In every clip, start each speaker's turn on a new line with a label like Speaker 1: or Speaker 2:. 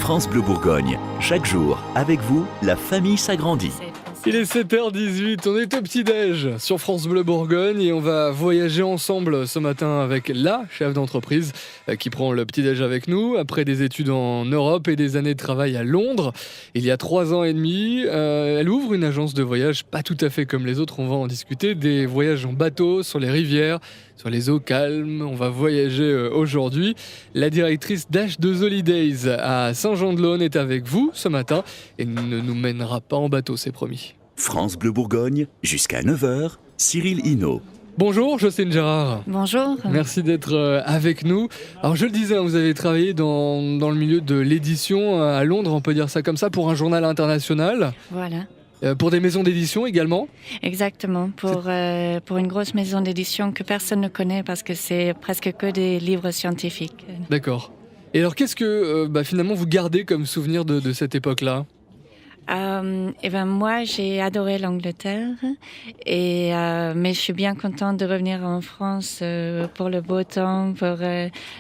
Speaker 1: France Bleu Bourgogne. Chaque jour, avec vous, la famille s'agrandit.
Speaker 2: Il est 7h18, on est au petit-déj sur France Bleu Bourgogne et on va voyager ensemble ce matin avec la chef d'entreprise qui prend le petit-déj avec nous après des études en Europe et des années de travail à Londres. Il y a 3 ans et demi, elle ouvre une agence de voyage pas tout à fait comme les autres, on va en discuter, des voyages en bateau sur les rivières, sur les eaux calmes. On va voyager aujourd'hui. La directrice d'H2 Holidays à Saint-Jean-de-Laune est avec vous ce matin et ne nous mènera pas en bateau, c'est promis.
Speaker 1: France Bleu Bourgogne, jusqu'à 9h, Cyril Hinault.
Speaker 2: Bonjour Jocelyne Gérard.
Speaker 3: Bonjour.
Speaker 2: Merci d'être avec nous. Alors je le disais, vous avez travaillé dans le milieu de l'édition à Londres, on peut dire ça comme ça, pour un journal international.
Speaker 3: Voilà.
Speaker 2: Pour des maisons d'édition également.
Speaker 3: Exactement, pour une grosse maison d'édition que personne ne connaît parce que c'est presque que des livres scientifiques.
Speaker 2: D'accord. Et alors qu'est-ce que finalement vous gardez comme souvenir de cette époque-là ?
Speaker 3: Moi, j'ai adoré l'Angleterre, mais je suis bien contente de revenir en France pour le beau temps, pour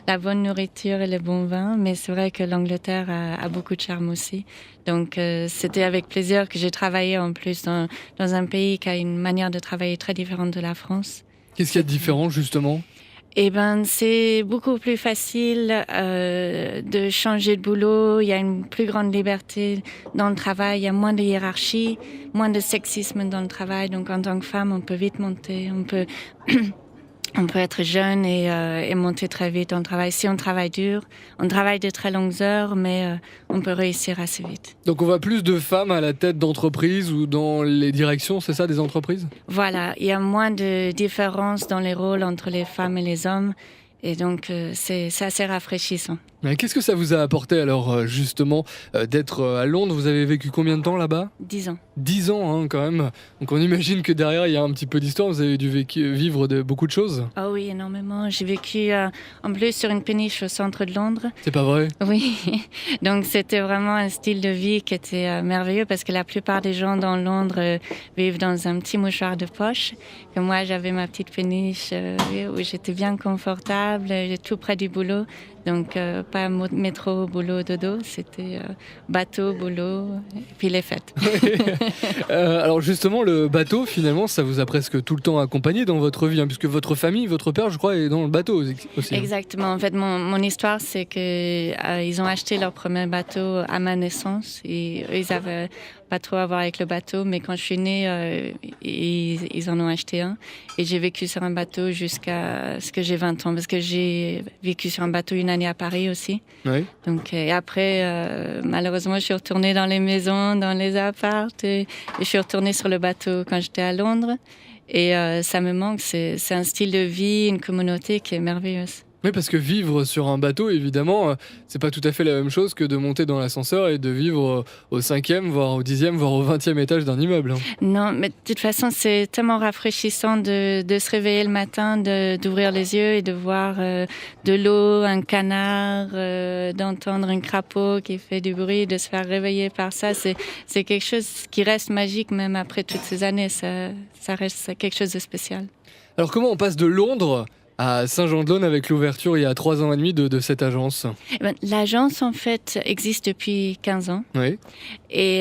Speaker 3: la bonne nourriture et le bon vin. Mais c'est vrai que l'Angleterre a beaucoup de charme aussi. Donc, c'était avec plaisir que j'ai travaillé en plus dans un pays qui a une manière de travailler très différente de la France.
Speaker 2: Qu'est-ce qu'il y a de différent justement ?
Speaker 3: C'est beaucoup plus facile de changer de boulot. Il y a une plus grande liberté dans le travail. Il y a moins de hiérarchie, moins de sexisme dans le travail. Donc, en tant que femme, on peut vite monter. On peut être jeune et monter très vite dans le travail. Si on travaille dur, on travaille de très longues heures, mais on peut réussir assez vite.
Speaker 2: Donc on voit plus de femmes à la tête d'entreprises ou dans les directions, c'est ça, des entreprises ?
Speaker 3: Voilà, il y a moins de différence dans les rôles entre les femmes et les hommes. Et donc, c'est assez rafraîchissant.
Speaker 2: Mais qu'est-ce que ça vous a apporté alors, justement, d'être à Londres ? Vous avez vécu combien de temps là-bas ?
Speaker 3: 10 ans.
Speaker 2: 10 ans, hein, quand même. Donc on imagine que derrière, il y a un petit peu d'histoire. Vous avez dû vivre beaucoup de choses.
Speaker 3: Ah oui, énormément. J'ai vécu en plus sur une péniche au centre de Londres.
Speaker 2: C'est pas vrai ?
Speaker 3: Oui. Donc c'était vraiment un style de vie qui était merveilleux parce que la plupart des gens dans Londres vivent dans un petit mouchoir de poche. Et moi, j'avais ma petite péniche où j'étais bien confortable, tout près du boulot. Donc, pas métro, boulot, dodo, c'était bateau, boulot, et puis les fêtes.
Speaker 2: Alors justement, le bateau, finalement, ça vous a presque tout le temps accompagné dans votre vie, hein, puisque votre famille, votre père, je crois, est dans le bateau aussi.
Speaker 3: Exactement. En fait, mon histoire, c'est qu'ils ont acheté leur premier bateau à ma naissance. Et eux, ils avaient pas trop à voir avec le bateau, mais quand je suis née, ils en ont acheté un. Et j'ai vécu sur un bateau jusqu'à ce que j'ai 20 ans, parce que j'ai vécu sur un bateau une année à Paris aussi.
Speaker 2: Oui.
Speaker 3: Donc, et après, malheureusement, je suis retournée dans les maisons, dans les apparts, et je suis retournée sur le bateau quand j'étais à Londres. Et ça me manque, c'est un style de vie, une communauté qui est merveilleuse.
Speaker 2: Oui, parce que vivre sur un bateau, évidemment, c'est pas tout à fait la même chose que de monter dans l'ascenseur et de vivre au 5e, voire au 10e, voire au 20e étage d'un immeuble. Hein.
Speaker 3: Non, mais de toute façon, c'est tellement rafraîchissant de se réveiller le matin, d'ouvrir les yeux et de voir de l'eau, un canard, d'entendre un crapaud qui fait du bruit, de se faire réveiller par ça. C'est quelque chose qui reste magique même après toutes ces années. Ça reste quelque chose de spécial.
Speaker 2: Alors comment on passe de Londres à Saint-Jean-de-Laune avec l'ouverture il y a 3 ans et demi de cette agence ?
Speaker 3: L'agence, en fait, existe depuis 15 ans.
Speaker 2: Oui.
Speaker 3: Et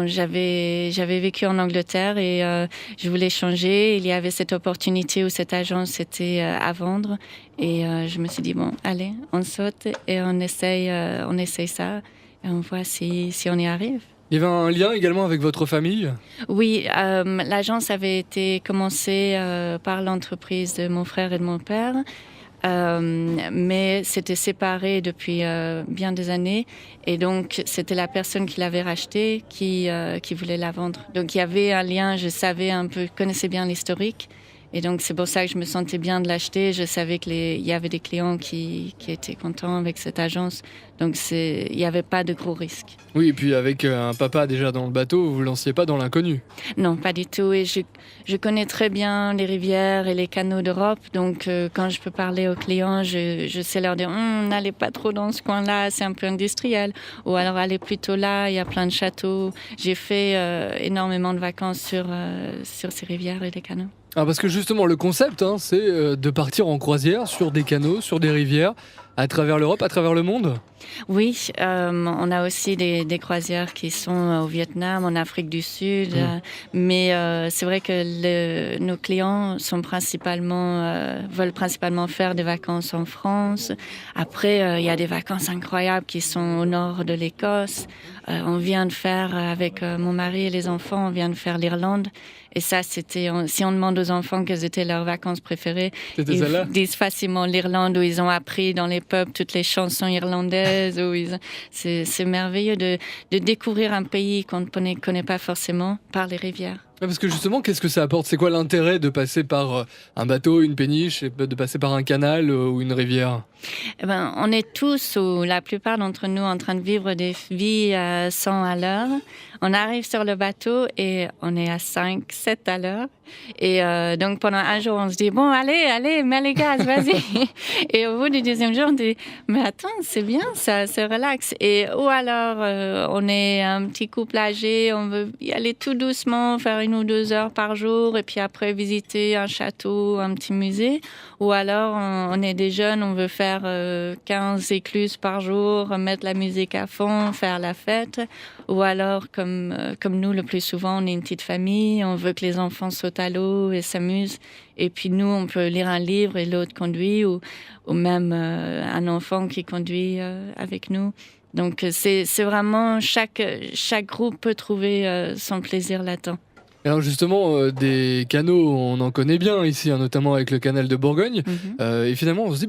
Speaker 3: j'avais vécu en Angleterre et je voulais changer. Il y avait cette opportunité où cette agence était à vendre. Et je me suis dit, bon, allez, on saute et on essaye ça. Et on voit si on y arrive.
Speaker 2: Il y avait un lien également avec votre famille ?
Speaker 3: Oui, l'agence avait été commencée par l'entreprise de mon frère et de mon père, mais c'était séparé depuis bien des années. Et donc, c'était la personne qui l'avait rachetée qui voulait la vendre. Donc, il y avait un lien, je savais un peu, je connaissais bien l'historique. Et donc, c'est pour ça que je me sentais bien de l'acheter. Je savais qu'il y avait des clients qui étaient contents avec cette agence. Donc, il n'y avait pas de gros risques.
Speaker 2: Oui, et puis avec un papa déjà dans le bateau, vous ne lanciez pas dans l'inconnu.
Speaker 3: Non, pas du tout. Et je connais très bien les rivières et les canaux d'Europe. Donc, quand je peux parler aux clients, je sais leur dire n'allez pas trop dans ce coin-là, c'est un peu industriel. Ou alors, allez plutôt là, il y a plein de châteaux. J'ai fait énormément de vacances sur ces rivières et les canaux.
Speaker 2: Ah, parce que justement, le concept, c'est de partir en croisière sur des canaux, sur des rivières, à travers l'Europe, à travers le monde?
Speaker 3: Oui, on a aussi des croisières qui sont au Vietnam, en Afrique du Sud, mais c'est vrai que nos clients sont veulent principalement faire des vacances en France. Après, il y a des vacances incroyables qui sont au nord de l'Écosse. On vient de faire, avec mon mari et les enfants, on vient de faire l'Irlande. Et ça, si on demande aux enfants quelles étaient leurs vacances préférées, ils disent facilement l'Irlande, où ils ont appris dans les pubs toutes les chansons irlandaises. C'est merveilleux de découvrir un pays qu'on ne connaît pas forcément par les rivières.
Speaker 2: Parce que justement, qu'est-ce que ça apporte? C'est quoi l'intérêt de passer par un bateau, une péniche, et de passer par un canal ou une rivière?
Speaker 3: On est tous, ou la plupart d'entre nous, en train de vivre des vies à 100 à l'heure. On arrive sur le bateau et on est à 5, 7 à l'heure. Et donc pendant un jour, on se dit, bon, allez, mets les gaz, vas-y. Et au bout du deuxième jour, on dit, mais attends, c'est bien, ça se relaxe. Ou alors, on est un petit couple âgé, on veut y aller tout doucement, faire 1 ou 2 heures par jour, et puis après visiter un château, un petit musée. Ou alors, on est des jeunes, on veut faire 15 écluses par jour, mettre la musique à fond, faire la fête. Ou alors, comme nous, le plus souvent, on est une petite famille, on veut que les enfants sautent à l'eau et s'amusent. Et puis nous, on peut lire un livre et l'autre conduit, ou même un enfant qui conduit avec nous. Donc c'est vraiment, chaque groupe peut trouver son plaisir là-dedans.
Speaker 2: Alors justement, des canaux, on en connaît bien ici, notamment avec le canal de Bourgogne. Et finalement, on se dit,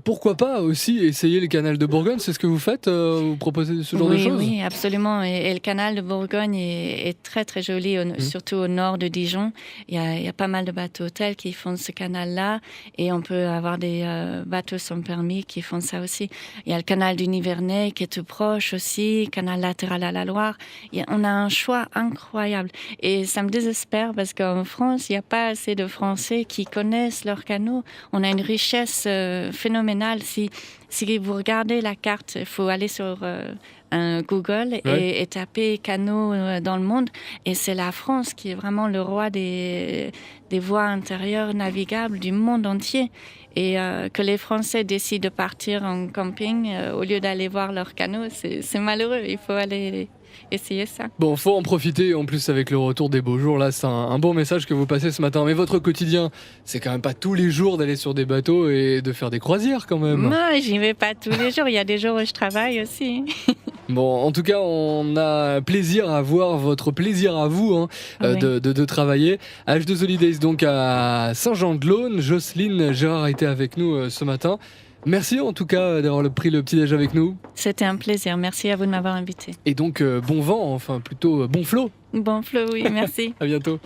Speaker 2: pourquoi pas aussi essayer le canal de Bourgogne? C'est ce que vous faites? Vous proposez ce genre de choses?
Speaker 3: Oui, absolument. Et le canal de Bourgogne est très, très joli, surtout au nord de Dijon. Il y a pas mal de bateaux-hôtels qui font ce canal-là. Et on peut avoir des bateaux sans permis qui font ça aussi. Il y a le canal du Nivernais qui est tout proche aussi, canal latéral à la Loire. On a un choix incroyable. Et ça me désespère parce qu'en France, il n'y a pas assez de Français qui connaissent leurs canaux. On a une richesse phénoménale. Si vous regardez la carte, il faut aller sur Google et taper canaux dans le monde. Et c'est la France qui est vraiment le roi des voies intérieures navigables du monde entier. Et que les Français décident de partir en camping au lieu d'aller voir leurs canaux, c'est malheureux. Il faut aller essayer ça.
Speaker 2: Bon, faut en profiter, en plus avec le retour des beaux jours, là c'est un bon message que vous passez ce matin. Mais votre quotidien, c'est quand même pas tous les jours d'aller sur des bateaux et de faire des croisières quand même.
Speaker 3: Moi, j'y vais pas tous les jours, il y a des jours où je travaille aussi.
Speaker 2: Bon, en tout cas, on a plaisir à voir votre plaisir à vous de travailler. H2 Holidays, donc à Saint-Jean-de-Laune. Jocelyne Gérard a été avec nous ce matin. Merci en tout cas d'avoir pris le petit-déj avec nous.
Speaker 3: C'était un plaisir, merci à vous de m'avoir invité.
Speaker 2: Et donc bon vent, enfin plutôt bon flot.
Speaker 3: Bon flot, oui, merci.
Speaker 2: À bientôt.